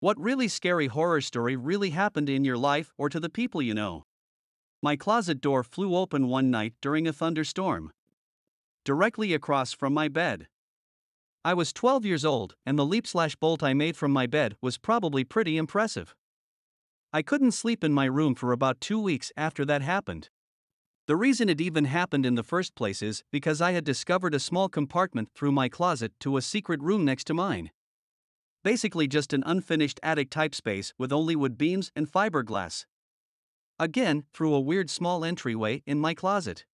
What really scary horror story really happened in your life or to the people you know? My closet door flew open one night during a thunderstorm, directly across from my bed. I was 12 years old, and the leap/bolt I made from my bed was probably pretty impressive. I couldn't sleep in my room for about 2 weeks after that happened. The reason it even happened in the first place is because I had discovered a small compartment through my closet to a secret room next to mine. Basically, just an unfinished attic type space with only wood beams and fiberglass. Again, through a weird small entryway in my closet.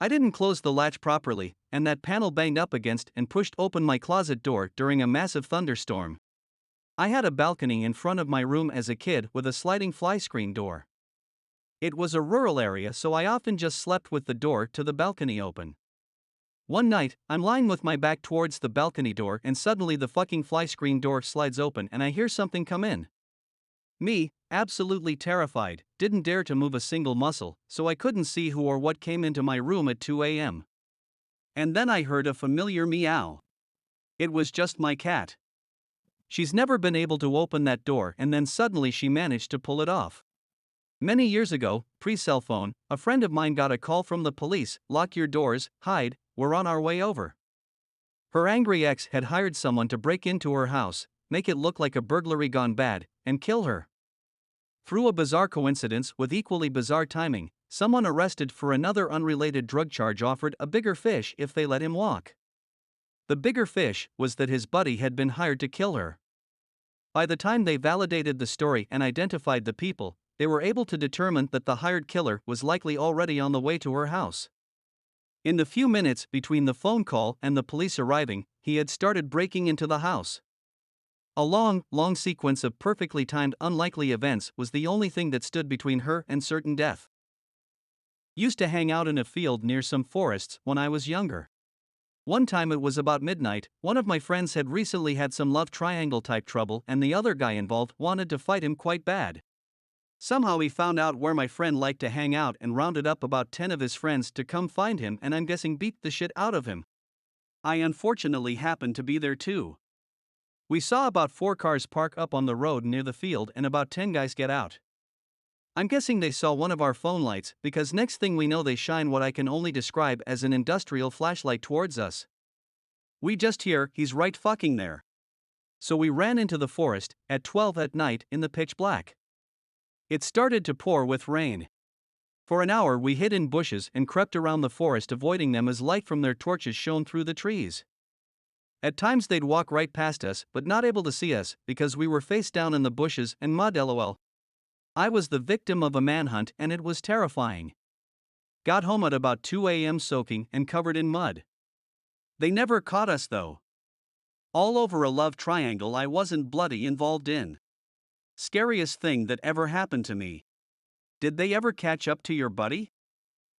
I didn't close the latch properly, and that panel banged up against and pushed open my closet door during a massive thunderstorm. I had a balcony in front of my room as a kid with a sliding fly screen door. It was a rural area, so I often just slept with the door to the balcony open. One night, I'm lying with my back towards the balcony door and suddenly the fucking fly screen door slides open and I hear something come in. Me, absolutely terrified, didn't dare to move a single muscle, so I couldn't see who or what came into my room at 2 a.m. And then I heard a familiar meow. It was just my cat. She's never been able to open that door, and then suddenly she managed to pull it off. Many years ago, pre-cell phone, a friend of mine got a call from the police, "Lock your doors, hide, we're on our way over." Her angry ex had hired someone to break into her house, make it look like a burglary gone bad, and kill her. Through a bizarre coincidence with equally bizarre timing, someone arrested for another unrelated drug charge offered a bigger fish if they let him walk. The bigger fish was that his buddy had been hired to kill her. By the time they validated the story and identified the people, they were able to determine that the hired killer was likely already on the way to her house. In the few minutes between the phone call and the police arriving, he had started breaking into the house. A long sequence of perfectly timed unlikely events was the only thing that stood between her and certain death. Used to hang out in a field near some forests when I was younger. One time it was about midnight, one of my friends had recently had some love triangle type trouble and the other guy involved wanted to fight him quite bad. Somehow he found out where my friend liked to hang out and rounded up about 10 of his friends to come find him and I'm guessing beat the shit out of him. I unfortunately happened to be there too. We saw about 4 cars park up on the road near the field and about 10 guys get out. I'm guessing they saw one of our phone lights because next thing we know they shine what I can only describe as an industrial flashlight towards us. We just hear, "He's right fucking there." So we ran into the forest at 12 at night in the pitch black. It started to pour with rain. For an hour we hid in bushes and crept around the forest avoiding them as light from their torches shone through the trees. At times they'd walk right past us but not able to see us because we were face down in the bushes and mud. LOL. I was the victim of a manhunt and it was terrifying. Got home at about 2 a.m. soaking and covered in mud. They never caught us though. All over a love triangle I wasn't bloody involved in. Scariest thing that ever happened to me. Did they ever catch up to your buddy?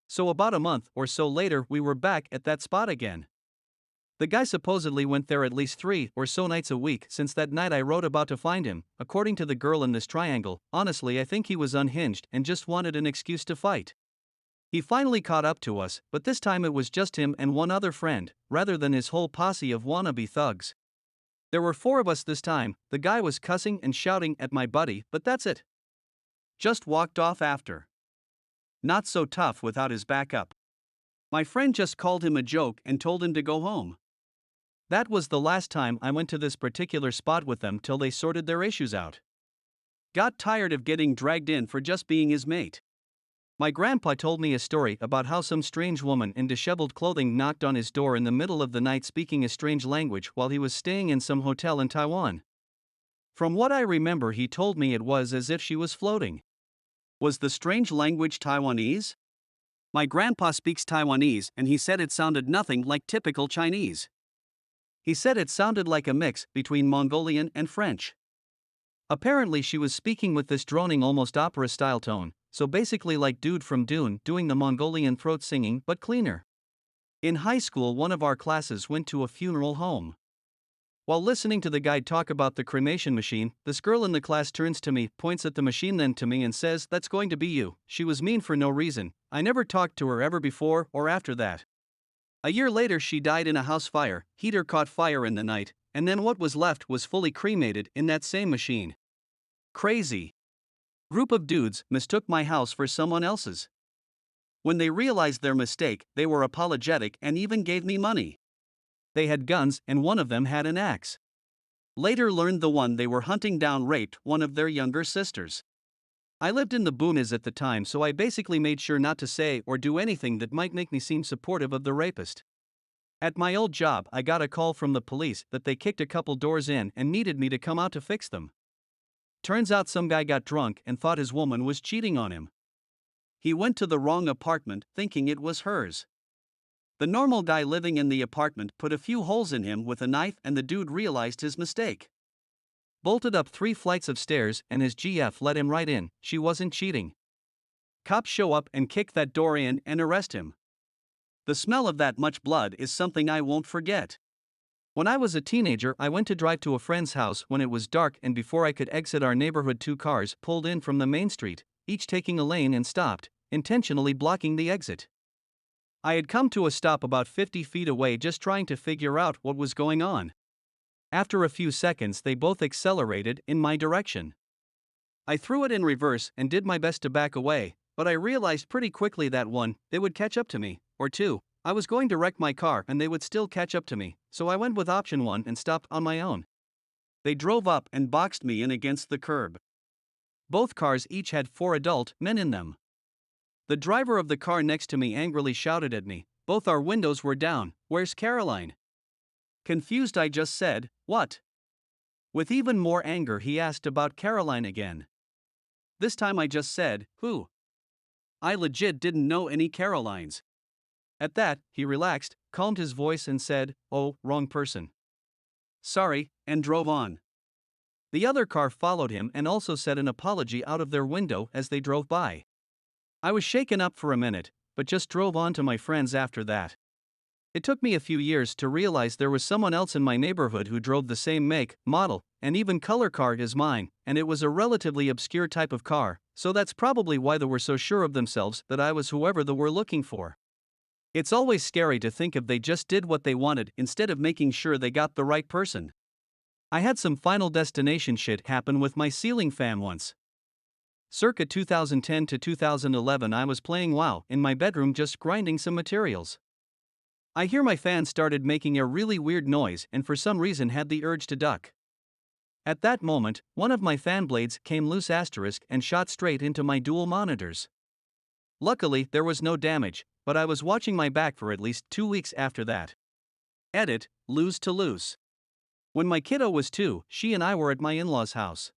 So about a month or so later we were back at that spot again. The guy supposedly went there at least 3 or so nights a week since that night I wrote about to find him. According to the girl in this triangle, honestly I think he was unhinged and just wanted an excuse to fight. He finally caught up to us, but this time it was just him and one other friend, rather than his whole posse of wannabe thugs. There were 4 of us this time. The guy was cussing and shouting at my buddy, but that's it. Just walked off after. Not so tough without his backup. My friend just called him a joke and told him to go home. That was the last time I went to this particular spot with them till they sorted their issues out. Got tired of getting dragged in for just being his mate. My grandpa told me a story about how some strange woman in disheveled clothing knocked on his door in the middle of the night speaking a strange language while he was staying in some hotel in Taiwan. From what I remember, he told me it was as if she was floating. Was the strange language Taiwanese? My grandpa speaks Taiwanese and he said it sounded nothing like typical Chinese. He said it sounded like a mix between Mongolian and French. Apparently she was speaking with this droning almost opera-style tone, so basically like Dude from Dune doing the Mongolian throat singing but cleaner. In high school one of our classes went to a funeral home. While listening to the guide talk about the cremation machine, this girl in the class turns to me, points at the machine then to me and says, "That's going to be you." She was mean for no reason. I never talked to her ever before or after that. A year later she died in a house fire. Heater caught fire in the night. and then what was left was fully cremated in that same machine. Crazy. Group of dudes mistook my house for someone else's. When they realized their mistake, they were apologetic and even gave me money. They had guns and one of them had an axe. Later learned the one they were hunting down raped one of their younger sisters. I lived in the boonies at the time, so I basically made sure not to say or do anything that might make me seem supportive of the rapist. At my old job, I got a call from the police that they kicked a couple doors in and needed me to come out to fix them. Turns out some guy got drunk and thought his woman was cheating on him. He went to the wrong apartment thinking it was hers. The normal guy living in the apartment put a few holes in him with a knife and the dude realized his mistake. Bolted up 3 flights of stairs and his GF let him right in. She wasn't cheating. Cops show up and kick that door in and arrest him. The smell of that much blood is something I won't forget. When I was a teenager, I went to drive to a friend's house when it was dark, and before I could exit our neighborhood, 2 cars pulled in from the main street, each taking a lane, and stopped, intentionally blocking the exit. I had come to a stop about 50 feet away, just trying to figure out what was going on. After a few seconds, they both accelerated in my direction. I threw it in reverse and did my best to back away, but I realized pretty quickly that 1, they would catch up to me, or 2, I was going to wreck my car and they would still catch up to me, so I went with option 1 and stopped on my own. They drove up and boxed me in against the curb. Both cars each had 4 adult men in them. The driver of the car next to me angrily shouted at me, "Both our windows were down, where's Caroline?" Confused, I just said, "What?" With even more anger, he asked about Caroline again. This time I just said, "Who?" I legit didn't know any Carolines. At that, he relaxed, calmed his voice and said, "Oh, wrong person. Sorry," and drove on. The other car followed him and also said an apology out of their window as they drove by. I was shaken up for a minute, but just drove on to my friends after that. It took me a few years to realize there was someone else in my neighborhood who drove the same make, model, and even color car as mine, and it was a relatively obscure type of car, so that's probably why they were so sure of themselves that I was whoever they were looking for. It's always scary to think if they just did what they wanted instead of making sure they got the right person. I had some Final Destination shit happen with my ceiling fan once. Circa 2010 to 2011, I was playing WoW in my bedroom, just grinding some materials. I hear my fan started making a really weird noise and for some reason had the urge to duck. At that moment, one of my fan blades came loose and shot straight into my dual monitors. Luckily, there was no damage, but I was watching my back for at least 2 weeks after that. Edit, lose to loose. When my kiddo was 2, she and I were at my in-laws' house.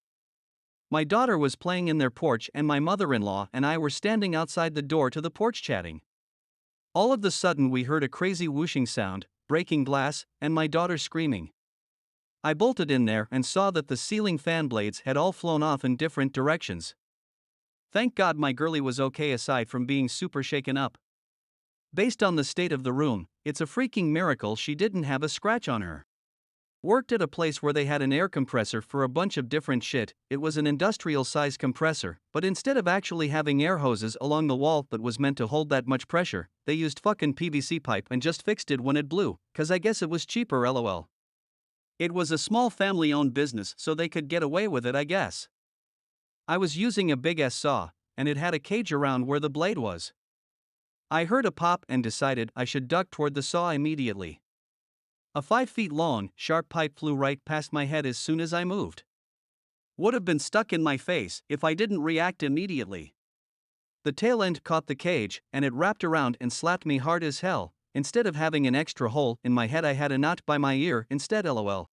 My daughter was playing in their porch and my mother-in-law and I were standing outside the door to the porch chatting. All of a sudden we heard a crazy whooshing sound, breaking glass, and my daughter screaming. I bolted in there and saw that the ceiling fan blades had all flown off in different directions. Thank God my girlie was okay aside from being super shaken up. Based on the state of the room, it's a freaking miracle she didn't have a scratch on her. Worked at a place where they had an air compressor for a bunch of different shit. It was an industrial size compressor, but instead of actually having air hoses along the wall that was meant to hold that much pressure, they used fucking PVC pipe and just fixed it when it blew, 'cause I guess it was cheaper, lol. It was a small family-owned business, so they could get away with it, I guess. I was using a big-ass saw, and it had a cage around where the blade was. I heard a pop and decided I should duck toward the saw immediately. A 5 feet long, sharp pipe flew right past my head as soon as I moved. Would have been stuck in my face if I didn't react immediately. The tail end caught the cage, and it wrapped around and slapped me hard as hell. Instead of having an extra hole in my head, I had a knot by my ear instead, lol.